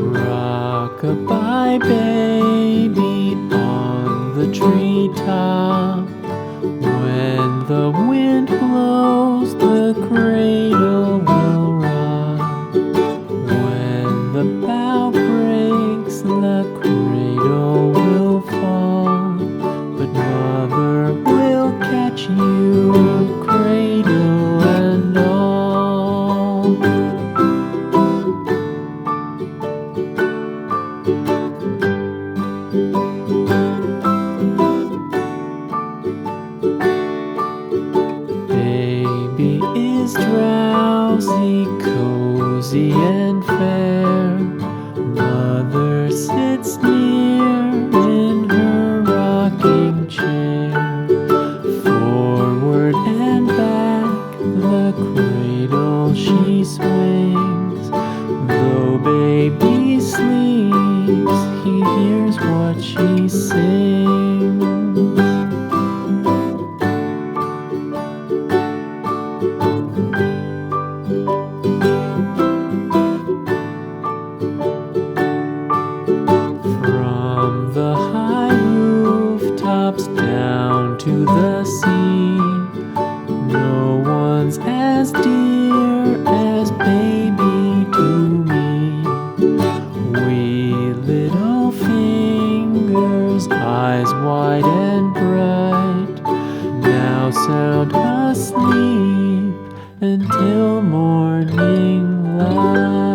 Rock-a-bye baby on the treetop. When the wind blows, the cradle will rock. When the bough breaks, the cradle will fall. But mother will catch you, cradle and all. Baby is drowsy, cozy and fair. Mother sits near in her rocking chair. Forward and back, the cradle she swings. Though baby sleeps, he hears what she sings. From the high rooftops down to the sea, no one's as dear as baby to me. Wee little fingers, eyes wide and bright, now sound asleep until morning light.